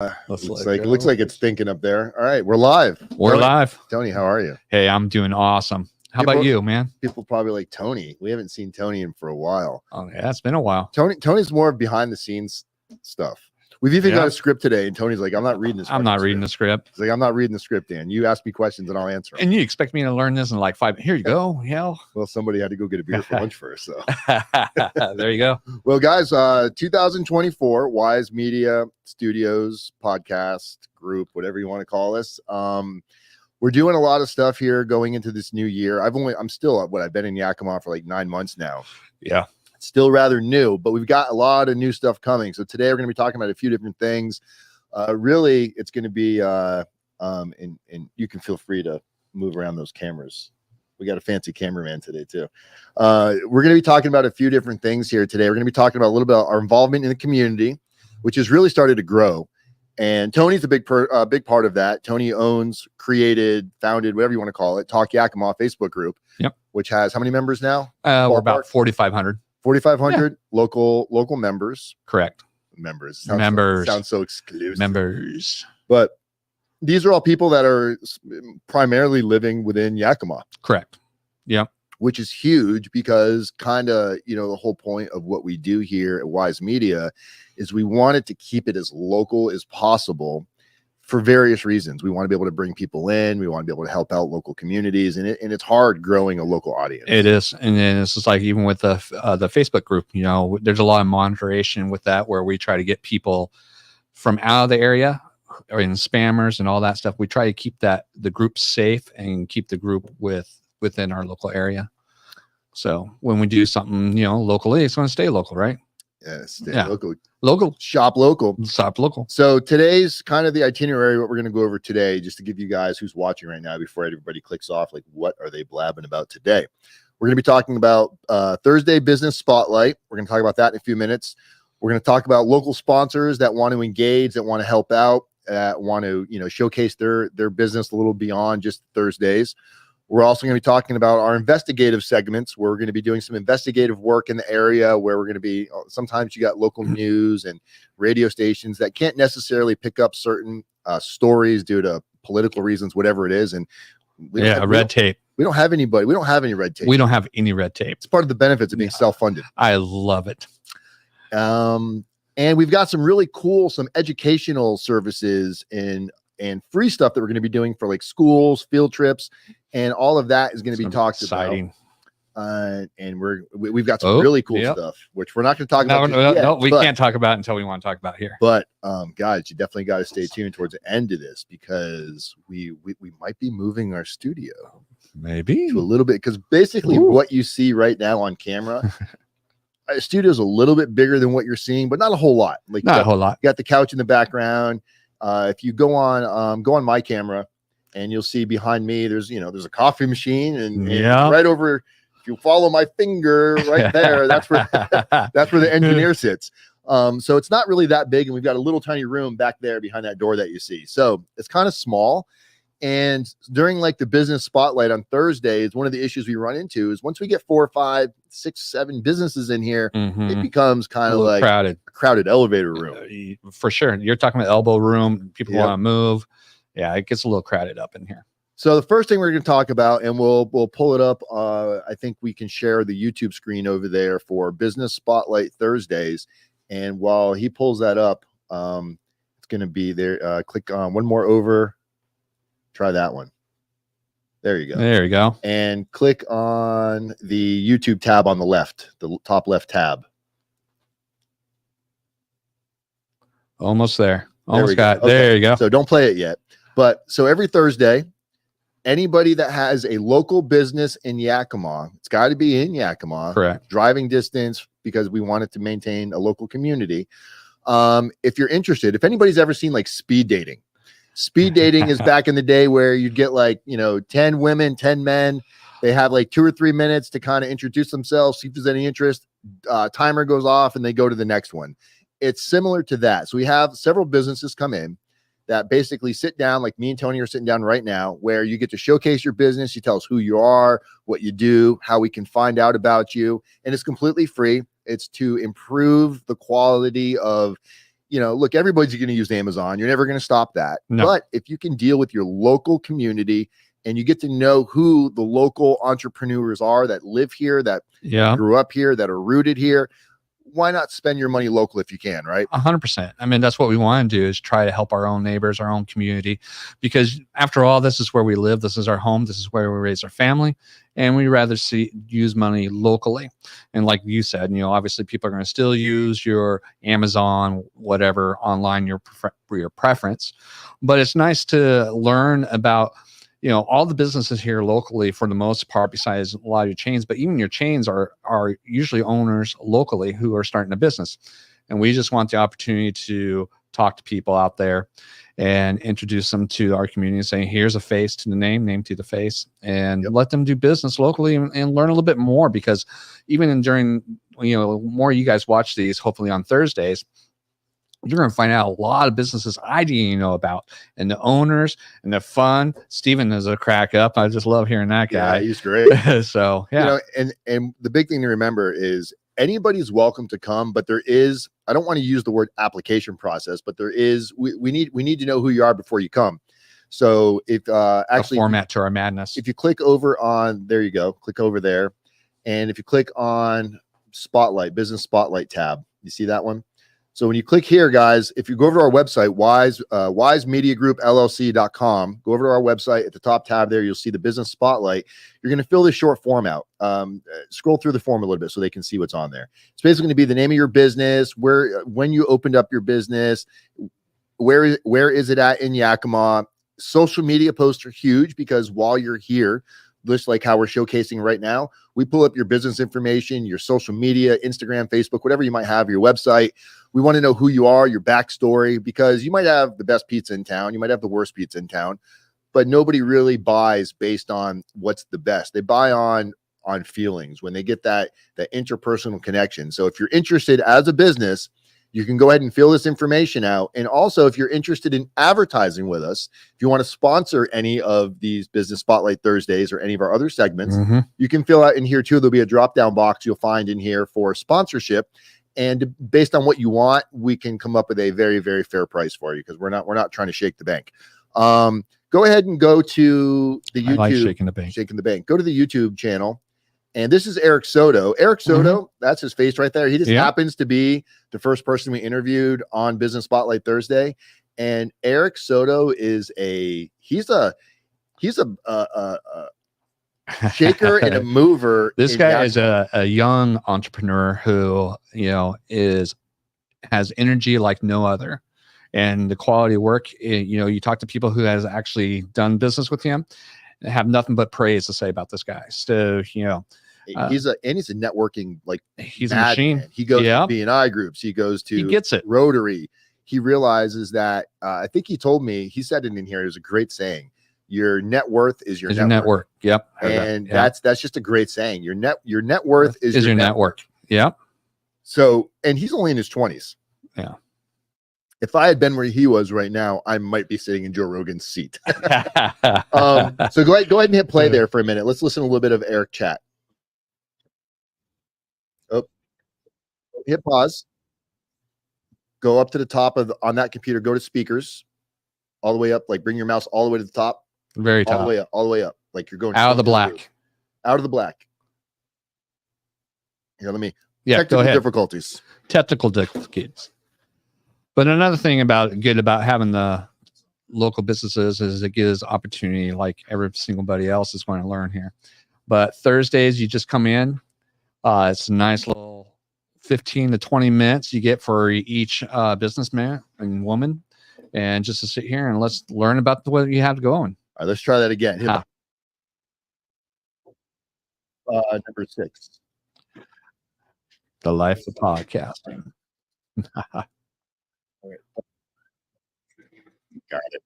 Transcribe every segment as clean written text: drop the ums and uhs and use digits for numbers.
It looks like it's thinking up there. All right, we're live. We're live. Tony, how are you? Hey, I'm doing awesome. How about you, man? People probably like Tony. We haven't seen Tony in for a while. Oh, yeah, it's been a while. Tony's more behind the scenes stuff. We've even got a script today, and Tony's like, I'm not reading this. I'm not reading the script. He's like, I'm not reading the script, Dan. You ask me questions, and I'll answer them. And you expect me to learn this in like 5 minutes? Here you go. Yeah. Well, somebody had to go get a beer for lunch first. So there you go. Well, guys, 2024 Wise Media Studios podcast group, whatever you want to call us. We're doing a lot of stuff here going into this new year. I've been in Yakima for like 9 months now. Yeah. Still rather new, but we've got a lot of new stuff coming. So today we're going to be talking about a few different things. Really, it's going to be, and you can feel free to move around those cameras. We got a fancy cameraman today too. We're going to be talking about a few different things here today. We're going to be talking about a little bit about our involvement in the community, which has really started to grow. And Tony's a big part of that. Tony owns, created, founded, whatever you want to call it, Talk Yakima Facebook group. Yep. Which has how many members now? We're about 4,500. 4,500 local members. Correct. Members. Sounds so exclusive. Members. But these are all people that are primarily living within Yakima. Correct. Yeah. Which is huge because the whole point of what we do here at Wise Media is we wanted to keep it as local as possible for various reasons. We want to be able to bring people in. We want to be able to help out local communities, and it's hard growing a local audience. It is, and then it's just like even with the Facebook group, there's a lot of monitoring with that where we try to get people from out of the area or in spammers and all that stuff. We try to keep the group safe and keep the group within our local area. So when we do something, locally, it's going to stay local, right? Yes, local, shop local. So today's kind of the itinerary, what we're going to go over today, just to give you guys who's watching right now, before everybody clicks off, like what are they blabbing about today? We're going to be talking about Thursday Business Spotlight. We're going to talk about that in a few minutes. We're going to talk about local sponsors that want to engage, that want to help out, that want to showcase their business a little beyond just Thursdays. We're also going to be talking about our investigative segments. We're going to be doing some investigative work in the area where we're going to be, sometimes you got local news and radio stations that can't necessarily pick up certain stories due to political reasons, whatever it is. And red tape. We don't have anybody. We don't have any red tape. We don't have any red tape. It's part of the benefits of being self-funded. I love it. And we've got some really cool, some educational services and free stuff that we're going to be doing for like schools, field trips, and all of that is going to be talked about. And we've got some really cool stuff, which we're not going to talk about. No, we can't talk about until we want to talk about here. But guys, you definitely got to stay tuned towards the end of this because we might be moving our studio maybe to a little bit, because basically what you see right now on camera. Our studio is a little bit bigger than what you're seeing, but not a whole lot. Like not a whole lot. You got the couch in the background. If you go on my camera, and you'll see behind me, there's a coffee machine, and right over, if you follow my finger right there, that's where the engineer sits. So it's not really that big, and we've got a little tiny room back there behind that door that you see. So it's kind of small. And during like the business spotlight on Thursdays, one of the issues we run into is once we get 4, 5, 6, 7 businesses in here, it becomes kind of like a crowded elevator room. For sure. You're talking about elbow room. People want to move. Yeah, it gets a little crowded up in here. So the first thing we're going to talk about, and we'll pull it up. I think we can share the YouTube screen over there for Business Spotlight Thursdays. And while he pulls that up, it's going to be there. Click on one more over. Try that one. There you go. There you go. And click on the YouTube tab on the left, the top left tab. Almost there. Almost got it. Okay. There you go. So don't play it yet. But so every Thursday, anybody that has a local business in Yakima, it's got to be in Yakima. Correct. Driving distance, because we want it to maintain a local community. If you're interested, if anybody's ever seen like speed dating is back in the day where you'd get like, 10 women, 10 men. They have like 2 or 3 minutes to kind of introduce themselves, see if there's any interest. Timer goes off and they go to the next one. It's similar to that. So we have several businesses come in that basically sit down, like me and Tony are sitting down right now, where you get to showcase your business. You tell us who you are, what you do, how we can find out about you. And it's completely free. It's to improve the quality of look, everybody's going to use Amazon. You're never going to stop that. No. But if you can deal with your local community and you get to know who the local entrepreneurs are that live here, that grew up here, that are rooted here, why not spend your money local if you can, right? 100%. I mean, that's what we want to do, is try to help our own neighbors, our own community, because after all, this is where we live. This is our home. This is where we raise our family. And we rather use money locally. And like you said, obviously people are going to still use your Amazon, whatever, online, your preference. But it's nice to learn about all the businesses here locally, for the most part, besides a lot of your chains, but even your chains are usually owners locally who are starting a business. And we just want the opportunity to talk to people out there and introduce them to our community, saying, here's a face to the name to the face, and let them do business locally and learn a little bit more. Because even during, more you guys watch these, hopefully on Thursdays, you're going to find out a lot of businesses I didn't even know about, and the owners, and the fun. Steven is a crack up. I just love hearing that guy. Yeah, he's great. So yeah, and the big thing to remember is anybody's welcome to come, but there is, I don't want to use the word application process, but there is, we need to know who you are before you come. So if actually a format to our madness, if you click over on, there you go, click over there. And if you click on Spotlight, Business Spotlight tab, you see that one? So when you click here, guys, if you go over to our website, wisemediagroupllc.com, go over to our website. At the top tab there, you'll see the Business Spotlight. You're going to fill this short form out. Scroll through the form a little bit so they can see what's on there. It's basically going to be the name of your business, when you opened up your business, where is it at in Yakima. Social media posts are huge, because while you're here, just like how we're showcasing right now, we pull up your business information, your social media, Instagram, Facebook, whatever you might have, your website. We want to know who you are, your backstory, because you might have the best pizza in town, you might have the worst pizza in town, but nobody really buys based on what's the best. They buy on feelings, when they get that interpersonal connection. So if you're interested as a business, you can go ahead and fill this information out. And also, if you're interested in advertising with us, if you want to sponsor any of these Business Spotlight Thursdays or any of our other segments, you can fill out in here too. There'll be a drop-down box you'll find in here for sponsorship. And based on what you want, we can come up with a very, very fair price for you, because we're not trying to shake the bank. Go ahead and go to the YouTube. I like shaking the bank. Go to the YouTube channel. And this is Eric Soto. Eric Soto, that's his face right there. He just happens to be the first person we interviewed on Business Spotlight Thursday. And Eric Soto is he's a shaker and a mover. This guy is a young entrepreneur who, has energy like no other. And the quality of work, you talk to people who has actually done business with him, have nothing but praise to say about this guy. So, he's a networking, like, he's a machine. Man. He goes to B&I groups. He goes to gets it. Rotary. He realizes that, I think he told me, he said it in here, it was a great saying. Your net worth is your network. Yep. And that's just a great saying. Your net worth is your network. Yep. So, and he's only in his 20s. Yeah. If I had been where he was right now, I might be sitting in Joe Rogan's seat. So go ahead and hit play there for a minute. Let's listen to a little bit of Eric chat. Oh, hit pause. Go up to the top on that computer. Go to speakers, all the way up. Like, bring your mouse all the way to the top. Very top. All the way up. Like you're going out of the black. Out of the black. Here, let me. Technical difficulties. Technical difficulties. But another thing about having the local businesses is it gives opportunity, like every single else is going to learn here. But Thursdays, you just come in. It's a nice little 15 to 20 minutes you get for each businessman and woman, and just to sit here and let's learn about what you have going. All right, let's try that again. Number 6. The life of podcasting. Got it.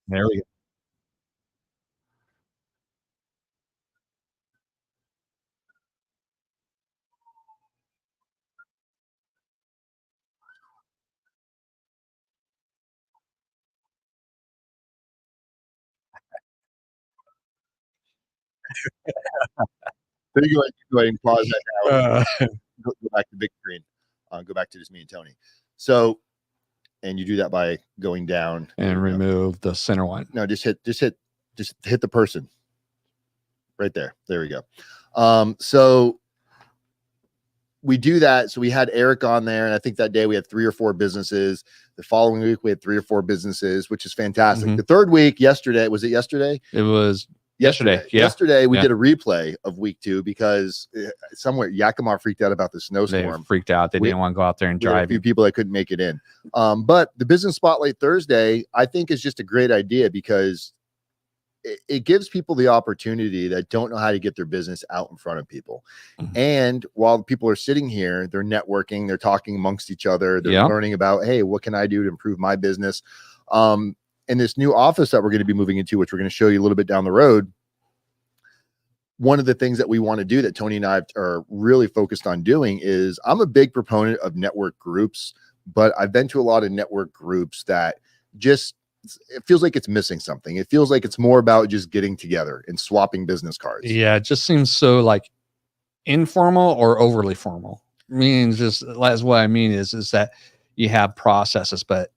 There we go. There you go ahead and pause that now. Go back to big screen. Go back to just me and Tony. So And you do that by going down and remove the center one. No, just hit the person right there. There we go. So we do that. So we had Eric on there, and I think that day we had 3 or 4 businesses. The following week we had 3 or 4 businesses, which is fantastic. The third week, yesterday, was it yesterday? It was yesterday. Yeah. Yesterday we did a replay of week 2 because somewhere Yakima freaked out about the snowstorm. They freaked out. They didn't want to go out there and drive. A few people that couldn't make it in. But the Business Spotlight Thursday, I think, is just a great idea because it gives people the opportunity that don't know how to get their business out in front of people. And while people are sitting here, they're networking, they're talking amongst each other, they're learning about, hey, what can I do to improve my business? And this new office that we're going to be moving into, which we're going to show you a little bit down the road, one of the things that we want to do that Tony and I are really focused on doing is, I'm a big proponent of network groups, but I've been to a lot of network groups that just, it feels like it's missing something. It feels like it's more about just getting together and swapping business cards. Yeah, it just seems so like informal or overly formal. I mean, just that's what I mean is that you have processes, but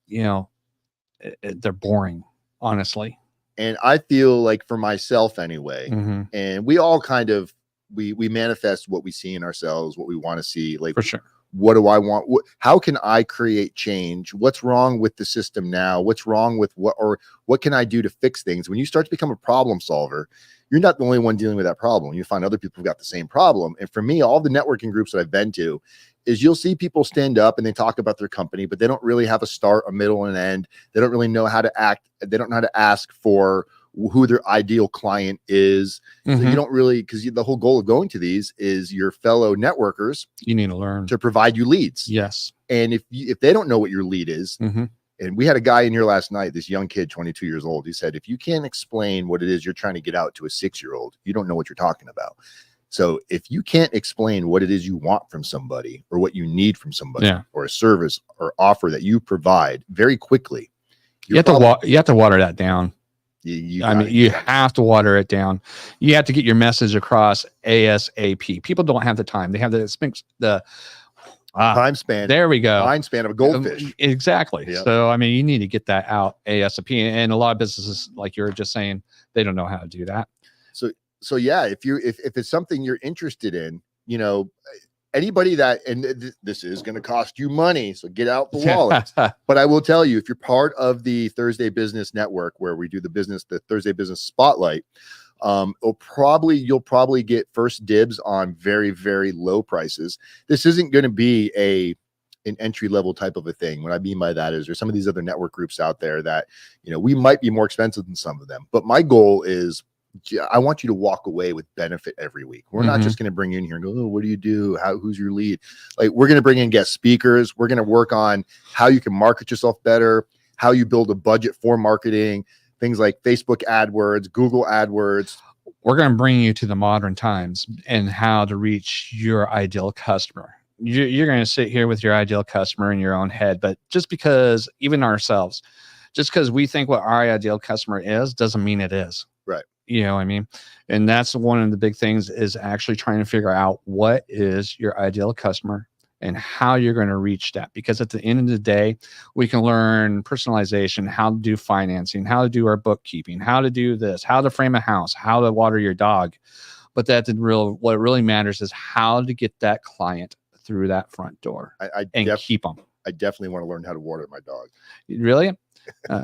they're boring, honestly. And I feel like, for myself anyway, and we all kind of we manifest what we see in ourselves, what we want to see. Like, for sure. What do I want? How can I create change? What's wrong with the system now? What's wrong with what can I do to fix things? When you start to become a problem solver, you're not the only one dealing with that problem. You find other people who've got the same problem. And for me, all the networking groups that I've been to is you'll see people stand up and they talk about their company, but they don't really have a start, a middle, and an end. They don't really know how to act. They don't know how to ask for who their ideal client is. So you don't really, because the whole goal of going to these is your fellow networkers. You need to learn to provide you leads. Yes. And if they don't know what your lead is, and we had a guy in here last night, this young kid, 22 years old, he said, if you can't explain what it is you're trying to get out to a 6-year-old, you don't know what you're talking about. So if you can't explain what it is you want from somebody or what you need from somebody or a service or offer that you provide very quickly, you have to water that down. You have to water it down. You have to get your message across ASAP. People don't have the time. They have the time span. There we go. Time span of a goldfish. Exactly. Yep. So, I mean, you need to get that out ASAP. And a lot of businesses, like you were just saying, they don't know how to do that. So yeah, if it's something you're interested in, anybody that, and this is going to cost you money, so get out the wallet. But I will tell you, if you're part of the Thursday Business Network, where we do the Thursday Business Spotlight, you'll probably get first dibs on very, very low prices. This isn't going to be an entry level type of a thing. What I mean by that is, there's some of these other network groups out there that, we might be more expensive than some of them, but my goal is, I want you to walk away with benefit every week. We're not just going to bring you in here and go, oh, what do you do? Who's your lead? Like, we're going to bring in guest speakers. We're going to work on how you can market yourself better, how you build a budget for marketing, things like Facebook AdWords, Google AdWords. We're going to bring you to the modern times and how to reach your ideal customer. You're going to sit here with your ideal customer in your own head, but just because even ourselves, just because we think what our ideal customer is, doesn't mean it is. Right. You know what I mean? And that's one of the big things, is actually trying to figure out what is your ideal customer and how you're going to reach that. Because at the end of the day, we can learn personalization, how to do financing, how to do our bookkeeping, how to do this, how to frame a house, how to water your dog. But what really matters is how to get that client through that front door and keep them. I definitely want to learn how to water my dog. Really?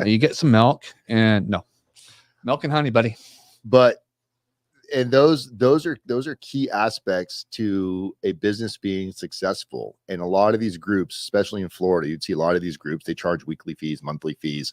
You get some milk and milk and honey, buddy. But, and those are key aspects to a business being successful. And a lot of these groups, especially in Florida, you'd see a lot of these groups, they charge weekly fees, monthly fees.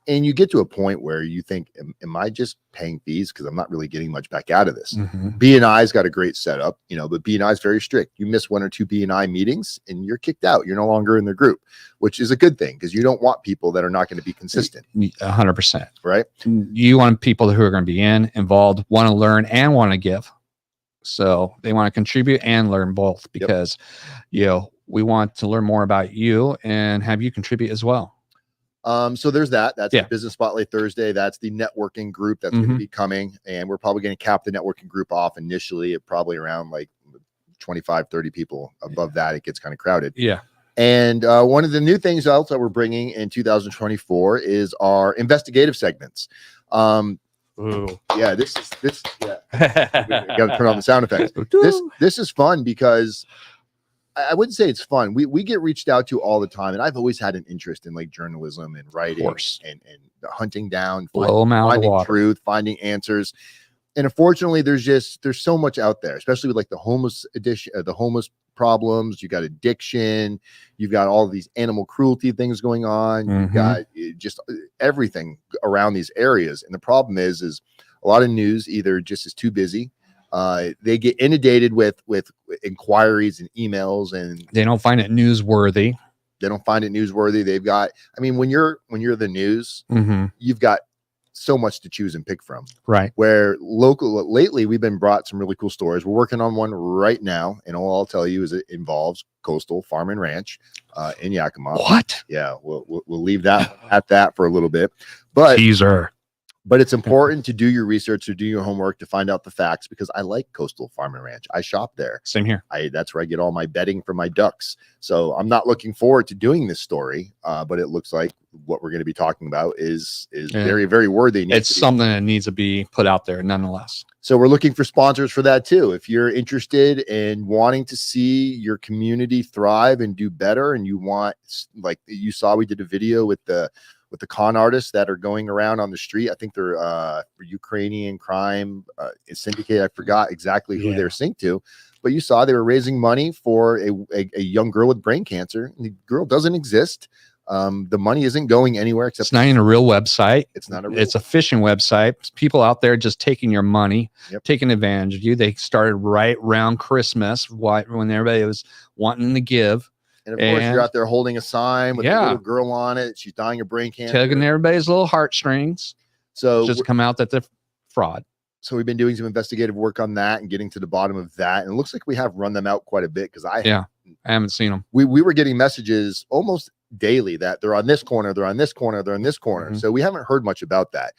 And you get to a point where you think, am I just paying fees because I'm not really getting much back out of this? B&I's got a great setup, but B&I is very strict. You miss 1 or 2 B&I meetings and you're kicked out. You're no longer in the group, which is a good thing, because you don't want people that are not going to be consistent. 100%. Right? You want people who are going to be involved, want to learn and want to give. So they want to contribute and learn both, because, we want to learn more about you and have you contribute as well. So there's that. That's the Business Spotlight Thursday. That's the networking group that's going to be coming. And we're probably going to cap the networking group off initially at probably around like 25, 30 people. Above that, it gets kind of crowded. Yeah. And one of the new things else that we're bringing in 2024 is our investigative segments. Yeah, this. Yeah, got to turn on the sound effects. This is fun because I wouldn't say it's fun. We get reached out to all the time, and I've always had an interest in like journalism and writing and hunting down, finding truth, finding answers. And unfortunately, there's so much out there, especially with like the homeless the homeless problems. You got addiction, you've got all these animal cruelty things going on. You've got just everything around these areas. And the problem is a lot of news either just is too busy. They get inundated with inquiries and emails, and they don't find it newsworthy. They've got, I mean, when you're the news, you've got so much to choose and pick from. Right. Where lately we've been brought some really cool stories. We're working on one right now, and all I'll tell you is it involves Coastal Farm and Ranch in Yakima. What? Yeah, we'll leave that at that for a little bit. But teaser. But it's important to do your research, to do your homework, to find out the facts, because I like Coastal Farm and Ranch. I shop there. Same here. That's where I get all my bedding for my ducks. So I'm not looking forward to doing this story, but it looks like what we're going to be talking about is very, very worthy. It's something that needs to be put out there nonetheless. So we're looking for sponsors for that too. If you're interested in wanting to see your community thrive and do better, and you want, like you saw, we did a video with the con artists that are going around on the street. I think they're for Ukrainian crime syndicate. I forgot exactly who they're synced to, but you saw they were raising money for a young girl with brain cancer. The girl doesn't exist. The money isn't going anywhere except it's not even a real website. It's not a it's a phishing website. People out there just taking your money, taking advantage of you. They started right around Christmas when everybody was wanting to give. And of course, you're out there holding a sign with a little girl on it. She's dying of brain cancer. Tugging everybody's little heartstrings. So just come out that they're fraud. So we've been doing some investigative work on that and getting to the bottom of that. And it looks like we have run them out quite a bit, because I haven't seen them. We were getting messages almost daily that they're on this corner, they're on this corner, they're on this corner. So we haven't heard much about that.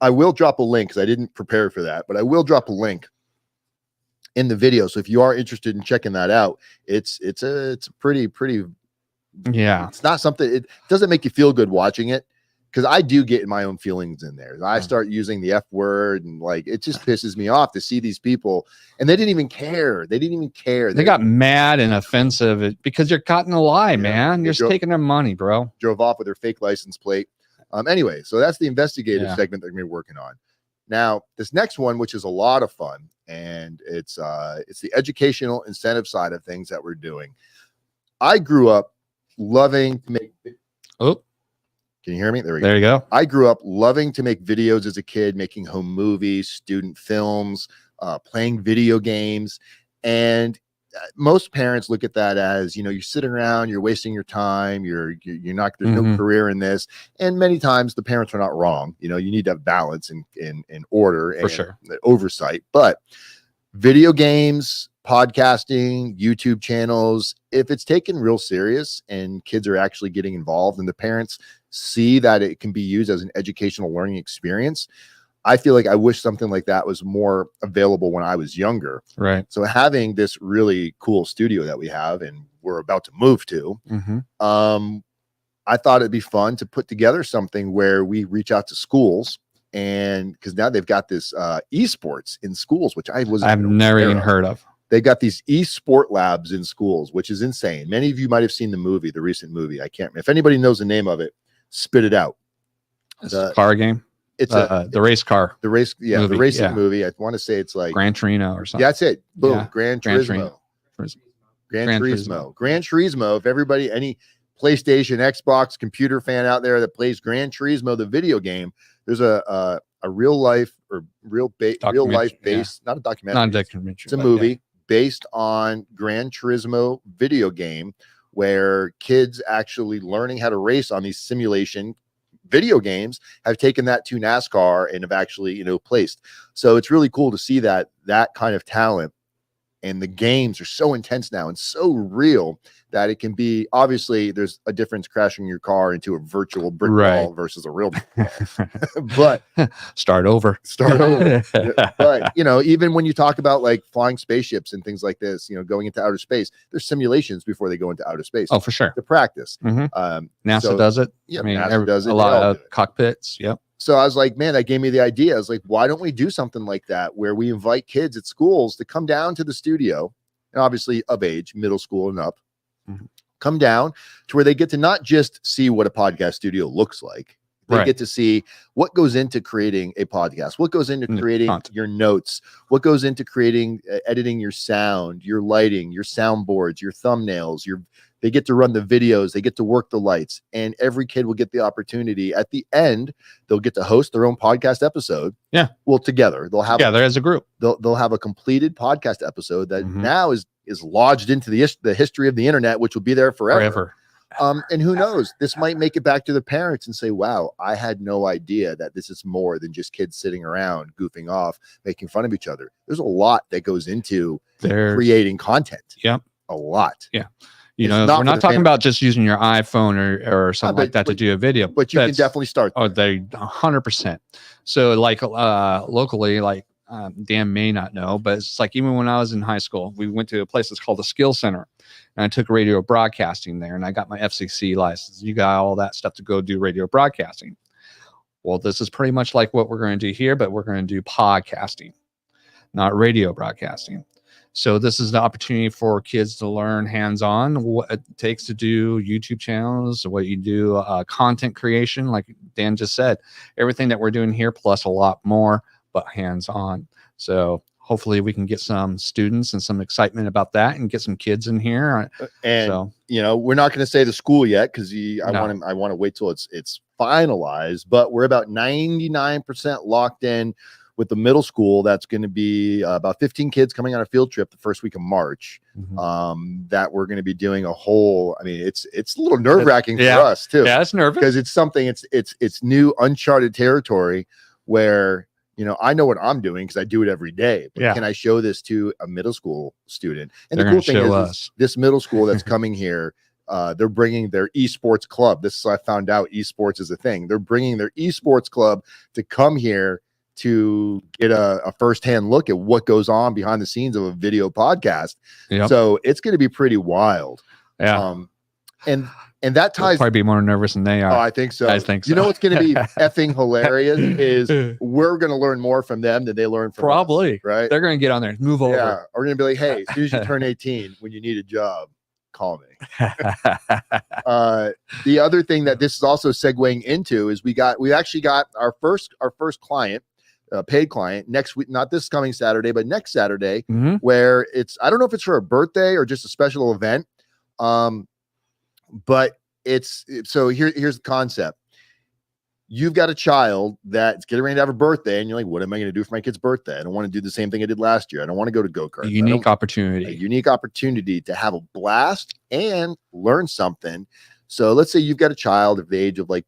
I will drop a link, because I didn't prepare for that, but I will drop a link in the video. So if you are interested in checking that out, it's a pretty it's not something, it doesn't make you feel good watching it, because I do get my own feelings in there. I start using the F word, and like it just pisses me off to see these people, and they didn't even care. They got mad and offensive because you're caught in a lie, man. You're just taking their money, bro. Drove off with their fake license plate. Anyway, so that's the investigative segment that we're working on. Now, this next one, which is a lot of fun, and it's the educational incentive side of things that we're doing. I grew up loving to make. Oh, can you hear me? There you go. I grew up loving to make videos as a kid, making home movies, student films, playing video games, and most parents look at that as, you sitting around, you're wasting your time, you're not, there's no career in this. And many times the parents are not wrong. You need to have balance and order and oversight. But video games, podcasting, YouTube channels, if it's taken real serious and kids are actually getting involved and the parents see that it can be used as an educational learning experience, I feel like I wish something like that was more available when I was younger. Right. So having this really cool studio that we have and we're about to move to, I thought it'd be fun to put together something where we reach out to schools, and because now they've got this esports in schools, which I've never even heard of. They got these esport labs in schools, which is insane. Many of you might have seen the recent movie. I can't, if anybody knows the name of it, spit it out. It's a car game. It's the race car. The race, movie. The racing movie. I want to say it's like Gran Torino or something. That's it. Boom. Gran Turismo. Gran Turismo. If everybody, any PlayStation, Xbox, computer fan out there that plays Gran Turismo, the video game, there's a real life or real life based, not a documentary. Not a documentary. It's a movie based on Gran Turismo video game, where kids actually learning how to race on these simulation video games have taken that to NASCAR and have actually, placed. So it's really cool to see that kind of talent and the games are so intense now and so real that it can be, obviously there's a difference crashing your car into a virtual brick wall versus a real brick wall. But start over. But you know, even when you talk about like flying spaceships and things like this, you know, going into outer space, there's simulations before they go into outer space. Oh, for sure. To practice. NASA does it. Yeah, I mean, NASA does it. A lot of cockpits. Yep. So I was like, man, that gave me the idea. I was like, why don't we do something like that where we invite kids at schools to come down to the studio, and obviously of age, middle school and up, come down to where they get to not just see what a podcast studio looks like. They get to see what goes into creating a podcast, what goes into creating your notes, what goes into creating, editing your sound, your lighting, your soundboards, your thumbnails, they get to run the videos, they get to work the lights, and every kid will get the opportunity. At the end, they'll get to host their own podcast episode. Yeah. Well, together. They'll have as a group. They'll have a completed podcast episode that now is lodged into the history of the internet, which will be there forever. And who knows, this might make it back to the parents and say, wow, I had no idea that this is more than just kids sitting around goofing off, making fun of each other. There's a lot that goes into creating content. Yep. A lot. Yeah. You know, we're not talking about just using your iPhone or something like that to do a video. But you can definitely start. Oh, they 100%. So like locally, like Dan may not know, but it's like even when I was in high school, we went to a place that's called the Skill Center. And I took radio broadcasting there, and I got my FCC license. You got all that stuff to go do radio broadcasting. Well, this is pretty much like what we're going to do here, but we're going to do podcasting, not radio broadcasting. So this is the opportunity for kids to learn hands-on what it takes to do YouTube channels, what you do, content creation, like Dan just said, everything that we're doing here, plus a lot more, but hands-on. So hopefully we can get some students and some excitement about that and get some kids in here. And so, you know, we're not going to say the school yet because I want to wait till it's finalized, but we're about 99% locked in with the middle school. That's going to be about 15 kids coming on a field trip the first week of March. That we're going to be doing a whole, I mean, it's a little nerve-wracking for us too. Yeah, it's nervous because it's something, it's new, uncharted territory where, you know, I know what I'm doing because I do it every day. But can I show this to a middle school student? And the cool thing is this middle school that's coming here, they're bringing their esports club. I found out esports is a thing. They're bringing their esports club to come here to get a firsthand look at what goes on behind the scenes of a video podcast. So it's going to be pretty wild. And that ties. They'll probably be more nervous than they are. Oh, I think so. I think so. You know what's going to be effing hilarious is we're going to learn more from them than they learn from us, right? They're going to get on there, move over. Yeah, we're going to be like, hey, as soon as you turn 18, when you need a job, call me. The other thing that this is also segueing into is we actually got our first client, paid client next week, not this coming Saturday, but next Saturday, where I don't know if it's for a birthday or just a special event. But so here's the concept. You've got a child that's getting ready to have a birthday, and you're like, what am I going to do for my kid's birthday? I don't want to do the same thing I did last year. I don't want to go to go-kart. A unique opportunity to have a blast and learn something. So let's say you've got a child of the age of like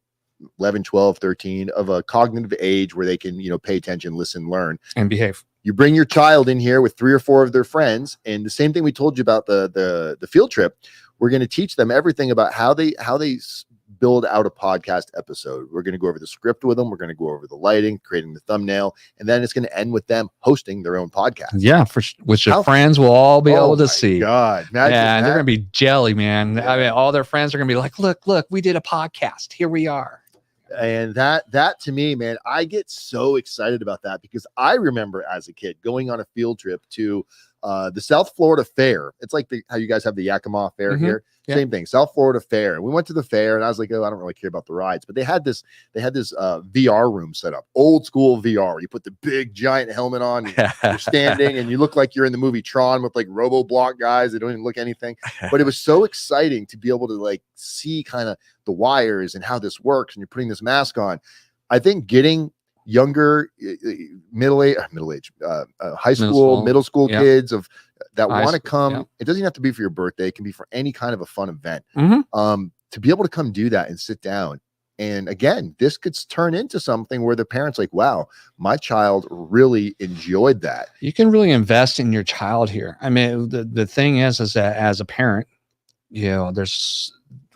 11, 12, 13, of a cognitive age where they can, you know, pay attention, listen, learn, and behave. You bring your child in here with 3 or 4 of their friends, and the same thing we told you about the field trip. We're going to teach them everything about how they build out a podcast episode. We're going to go over the script with them. We're going to go over the lighting, creating the thumbnail, and then it's going to end with them hosting their own podcast. Yeah, which your friends will all be able to see. God, they're going to be jelly, man. I mean, all their friends are going to be like, look, we did a podcast. Here we are. And that to me, man, I get so excited about that because I remember as a kid going on a field trip to the South Florida Fair. It's like how you guys have the Yakima Fair here. Same thing, South Florida Fair. And we went to the fair, and I was like, oh, I don't really care about the rides. But they had this VR room set up, old school VR. You put the big giant helmet on, you're standing, and you look like you're in the movie Tron with like RoboBlock guys that don't even look anything. But it was so exciting to be able to like see kind of the wires and how this works, and you're putting this mask on. I think getting younger high school, middle school kids that want to come. It doesn't have to be for your birthday. It can be for any kind of a fun event. To be able to come do that and sit down And again, this could turn into something where the parents like, wow, my child really enjoyed that. You can really invest in your child here. I mean, the thing is that as a parent, you know,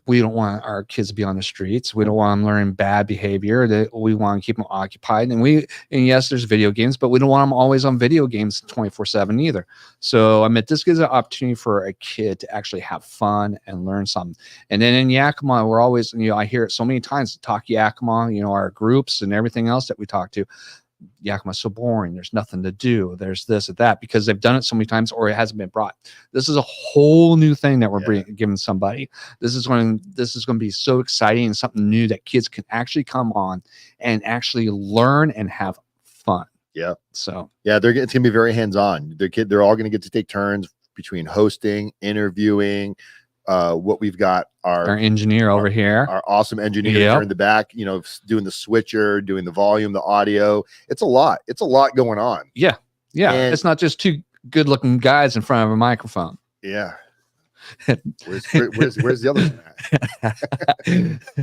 we don't want our kids to be on the streets. We don't want them learning bad behavior. That we want to keep them occupied. And yes, there's video games, but we don't want them always on video games 24/7 either. So I mean, this gives an opportunity for a kid to actually have fun and learn something. And then in Yakima, we're always, you know, I hear it so many times, talk Yakima, you know, our groups and everything else that we talk to. Yakima's so boring. There's nothing to do. There's this or that, because they've done it so many times or it hasn't been brought. This is a whole new thing that we're giving somebody. This is going to be so exciting and something new that kids can actually come on and actually learn and have fun. Yeah. So yeah, it's going to be very hands-on. They're all going to get to take turns between hosting, interviewing. What we've got our engineer over here, our awesome engineer here in the back, you know, doing the switcher, doing the volume, the audio. It's a lot going on. Yeah. And it's not just two good looking guys in front of a microphone. Yeah. Where's the other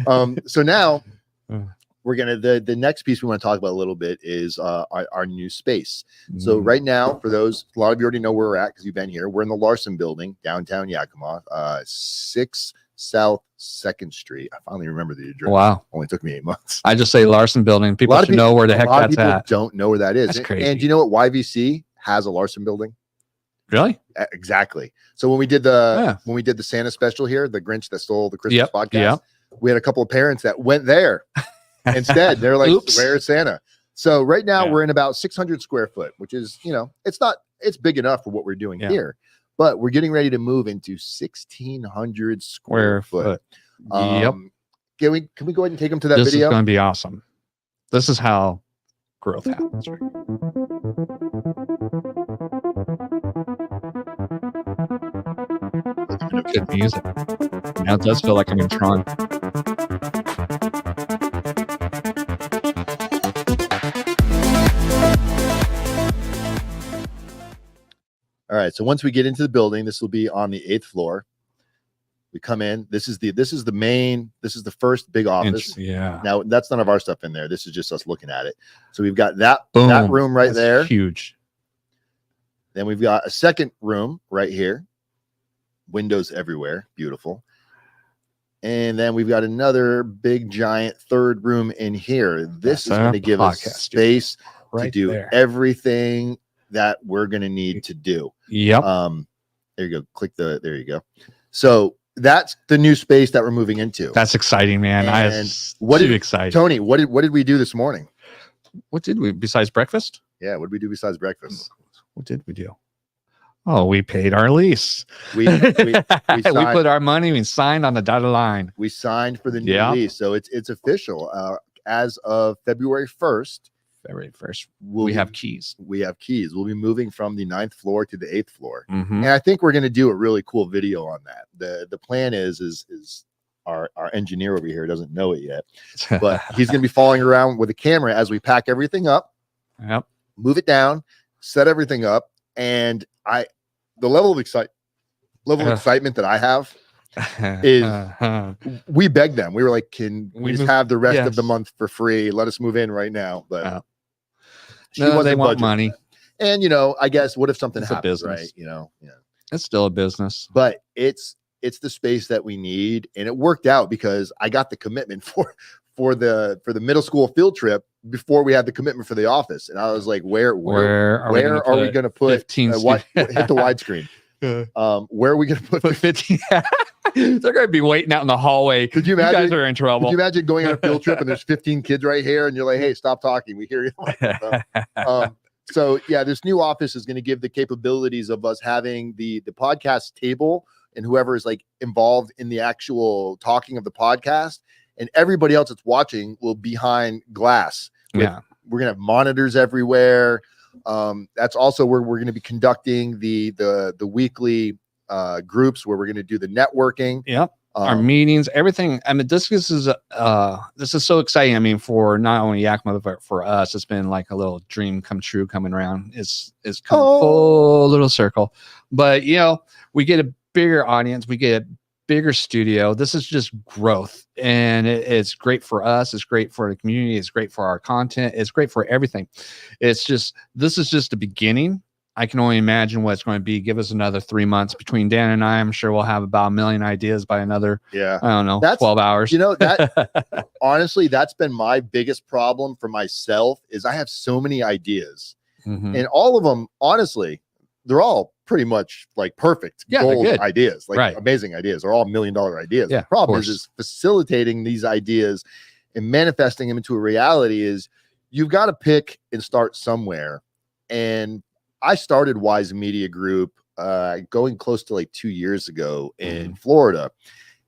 one? So now we're gonna the next piece we want to talk about a little bit is our new space. So right now, for those, a lot of you already know where we're at because you've been here. We're in the Larson building, downtown Yakima, 6 South 2nd Street. I finally remember the address. Wow. Only took me 8 months. I just say Larson building. People should know where the heck that's at. Don't know where that is. That's crazy. And do you know what YVC has a Larson building? Really? Exactly. So when we did the Santa special here, the Grinch that stole the Christmas podcast, we had a couple of parents that went there instead. They're like, where's Santa? So right now we're in about 600 square foot, which is, you know, it's big enough for what we're doing here, but we're getting ready to move into 1,600 square foot. Can we go ahead and take them to that video? This is going to be awesome. This is how growth happens. Good music. Now it does feel like I'm in Tron. All right. So once we get into the building, this will be on the 8th floor. We come in. This is the first big office. Yeah. Now that's none of our stuff in there. This is just us looking at it. So we've got that room right there. Huge. Then we've got a second room right here. Windows everywhere. Beautiful. And then we've got another big giant third room in here. This is going to give us space to do everything that we're going to need to do. Yep. There you go. There you go. So that's the new space that we're moving into. That's exciting, man. And excited. Tony, what did we do this morning? What did we besides breakfast? Yeah, what did we do besides breakfast? What did we do? Oh, we paid our lease. We put our money, we signed on the dotted line. We signed for the new lease. So it's official. As of February 1st. We have keys. We'll be moving from the 9th floor to the 8th floor. And I think we're going to do a really cool video on that. The plan is our engineer over here doesn't know it yet, but he's going to be following around with a camera as we pack everything up, move it down, set everything up. And the level of excitement that I have is we begged them. We were like, can we just have the rest of the month for free? Let us move in right now. But they want money. And, you know, I guess what if something happens, right? You know, it's still a business, but it's the space that we need. And it worked out because I got the commitment for the middle school field trip before we had the commitment for the office. And I was like, where are we going to put 15 hit the widescreen? Where are we going to put 15? They're going to be waiting out in the hallway. Could you imagine? You guys are in trouble. Could you imagine going on a field trip and there's 15 kids right here and you're like, hey, stop talking. We hear you. So yeah, this new office is going to give the capabilities of us having the podcast table and whoever is like involved in the actual talking of the podcast, and everybody else that's watching will be behind glass. We're going to have monitors everywhere. That's also where we're going to be conducting the weekly groups where we're going to do the networking. Our meetings, everything. I mean, this is so exciting. I mean, for not only Yakima, but for us, it's been like a little dream come true coming around. It's come full little circle. But you know, we get a bigger audience, we get bigger studio. This is just growth, and it's great for us. It's great for the community. It's great for our content. It's great for everything. It's just, this is just the beginning. I can only imagine what it's going to be. Give us another 3 months between Dan and I'm sure we'll have about 1 million ideas by another, I don't know, 12 hours. That honestly, that's been my biggest problem for myself, is I have so many ideas, and all of them, honestly, they're all pretty much like perfect gold ideas, like amazing ideas. They're all $1 million ideas. The problem is facilitating these ideas and manifesting them into a reality. Is you've got to pick and start somewhere. And I started Wise Media Group going close to like 2 years ago in Florida.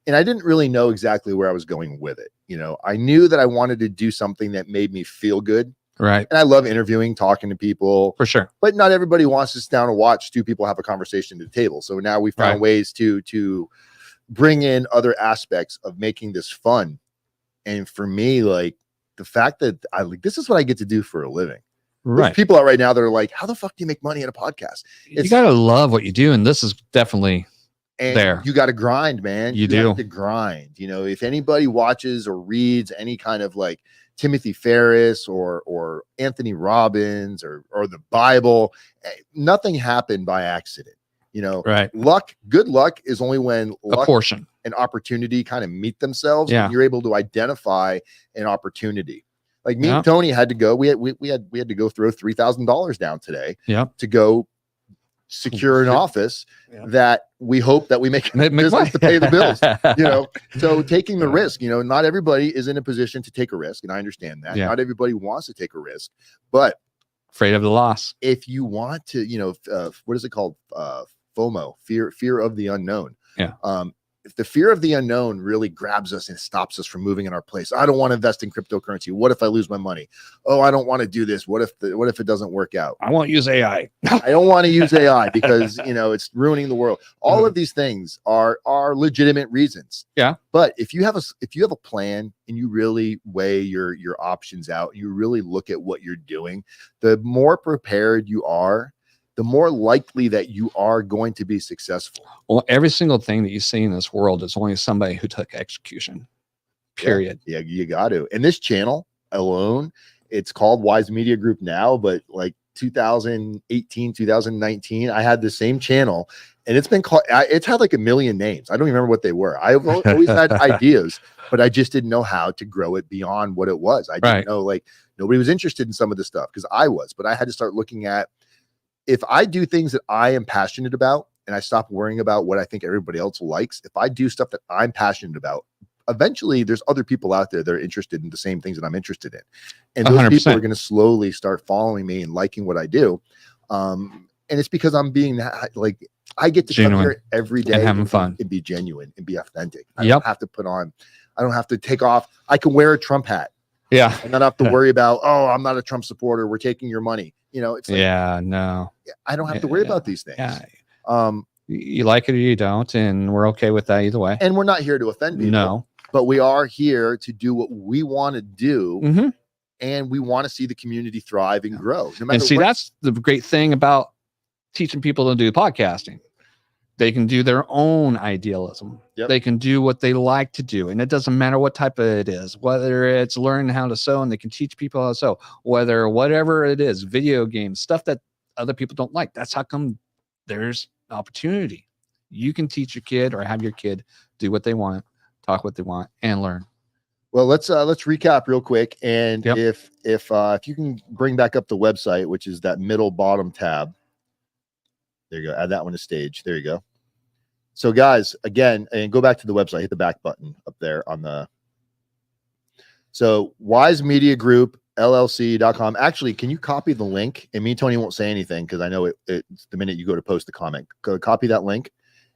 And I didn't really know exactly where I was going with it. You know, I knew that I wanted to do something that made me feel good. Right. And I love interviewing, talking to people. For sure. But not everybody wants to sit down and watch two people have a conversation at the table. So now we found ways to bring in other aspects of making this fun. And for me, like, the fact that this is what I get to do for a living. There's people out right now that are like, how the fuck do you make money in a podcast? You got to love what you do. And this is definitely there. You got to grind, man. You do have to grind. You know, if anybody watches or reads any kind of like Timothy Ferriss or Anthony Robbins or the Bible, nothing happened by accident. You know, good luck is only when luck, a portion, and opportunity kind of meet themselves. Yeah. And you're able to identify an opportunity. Like me and Tony had to go. We had to go throw $3,000 down today. To go secure an office that we hope that we make business to pay the bills. You know, so taking the risk. You know, not everybody is in a position to take a risk, and I understand that. Not everybody wants to take a risk, but afraid of the loss. If you want to, you know, what is it called? FOMO, fear of the unknown. If the fear of the unknown really grabs us and stops us from moving in our place, I don't want to invest in cryptocurrency. What if I lose my money? Oh, I don't want to do this. What if it doesn't work out? I won't use AI. I don't want to use AI because, you know, it's ruining the world. All of these things are legitimate reasons. But if you have a plan and you really weigh your options out, you really look at what you're doing, the more prepared you are, the more likely that you are going to be successful. Well, every single thing that you see in this world is only somebody who took execution, period. Yeah, you got to. And this channel alone, it's called Wise Media Group now, but like 2018, 2019, I had the same channel, and it's been called, it's had like 1 million names. I don't even remember what they were. I've always had ideas, but I just didn't know how to grow it beyond what it was. I didn't know, like, nobody was interested in some of this stuff because I was, but I had to start looking at, if I do things that I am passionate about and I stop worrying about what I think everybody else likes, if I do stuff that I'm passionate about, eventually there's other people out there that are interested in the same things that I'm interested in. And those 100%. People are going to slowly start following me and liking what I do. And it's because I'm being like, I get to genuine. Come here every day and having fun and be genuine and be authentic. I don't have to put on, I don't have to take off. I can wear a Trump hat. And not have to worry about, oh, I'm not a Trump supporter, we're taking your money. You know, it's like, no, I don't have to worry about these things. You like it or you don't, and we're okay with that either way. And we're not here to offend people, but we are here to do what we want to do, and we want to see the community thrive and grow. No matter and see, that's the great thing about teaching people to do podcasting. They can do their own idealism. They can do what they like to do. And it doesn't matter what type of it is, whether it's learning how to sew and they can teach people how to sew, whether whatever it is, video games, stuff that other people don't like. That's how come there's opportunity. You can teach your kid or have your kid do what they want, talk what they want, and learn. Well, let's recap real quick. And if you can bring back up the website, which is that middle bottom tab. There you go. Add that one to stage. There you go. So guys, again, and go back to the website, hit the back button up there on the. So Wise Media Group, LLC.com. Actually, can you copy the link? And me and Tony won't say anything because I know it's the minute you go to post the comment. Go copy that link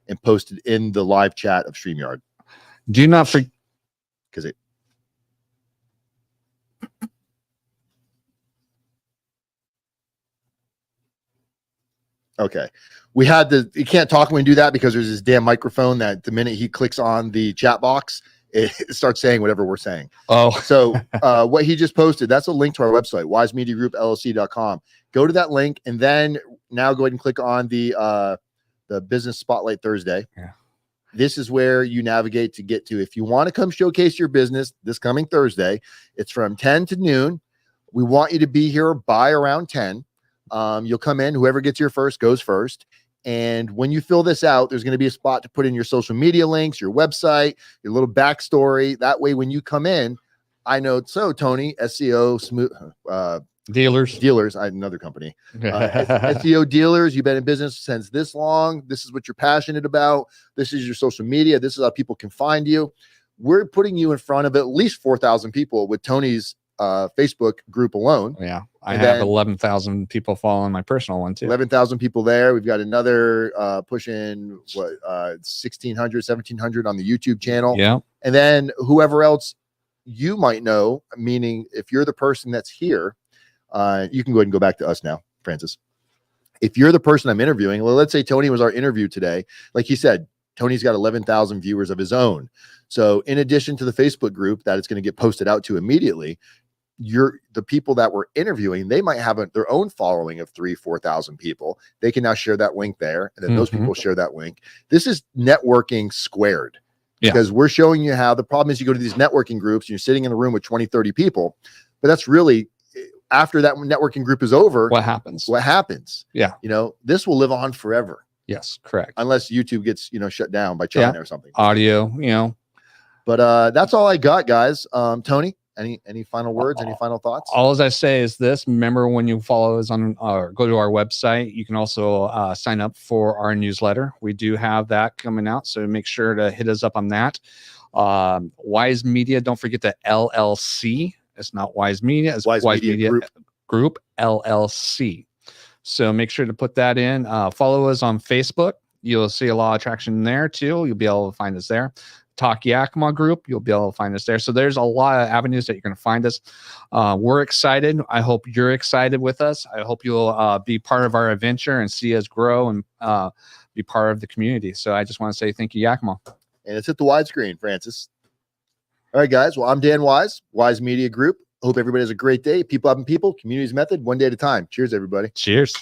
and post it in the live chat of StreamYard. Do not forget. Because it. Okay. We had you can't talk when we do that because there's this damn microphone that the minute he clicks on the chat box, it starts saying whatever we're saying. So what he just posted, that's a link to our website, wisemediagroupllc.com. Go to that link and then now go ahead and click on the Business Spotlight Thursday. This is where you navigate to get to. If you want to come showcase your business this coming Thursday, it's from 10 to noon. We want you to be here by around 10. You'll come in, whoever gets here first goes first. And when you fill this out, there's going to be a spot to put in your social media links, your website, your little backstory. That way, when you come in, I know. So Tony, SEO, dealers, I had another company, SEO dealers, you've been in business since this long. This is what you're passionate about. This is your social media. This is how people can find you. We're putting you in front of at least 4,000 people with Tony's Facebook group alone. Yeah, I have 11,000 people following my personal one too. 11,000 people there. We've got another pushing 1,600, 1,700 on the YouTube channel. Yeah, and then whoever else you might know, meaning if you're the person that's here, you can go ahead and go back to us now, Francis. If you're the person I'm interviewing, well, let's say Tony was our interview today. Like he said, Tony's got 11,000 viewers of his own. So in addition to the Facebook group that it's going to get posted out to immediately, the people that we're interviewing, they might have their own following of 3,000-4,000 people. They can now share that link there, and then those people share that link. This is networking squared, because we're showing you how. The problem is you go to these networking groups and you're sitting in a room with 20-30 people, but that's really, after that networking group is over, what happens? Yeah, this will live on forever. Yes, correct. Unless YouTube gets shut down by China or something. Audio, But that's all I got, guys. Tony, any final words? Any final thoughts? All as I say is this: remember, when you follow us on or go to our website, you can also sign up for our newsletter. We do have that coming out, so make sure to hit us up on that. Wise Media, don't forget the LLC. It's not Wise Media, it's Wise Media Group LLC. So make sure to put that in. Follow us on Facebook. You'll see a lot of traction there too. You'll be able to find us there. Talk Yakima group, you'll be able to find us there. So there's a lot of avenues that you're going to find us. We're excited. I hope you're excited with us. I hope you'll be part of our adventure and see us grow and be part of the community. So I just want to say thank you, Yakima. And it's at the widescreen, Francis. All right, guys. Well, I'm Dan Wise, Wise Media Group. Hope everybody has a great day. People helping people, communities method, one day at a time. Cheers, everybody. Cheers.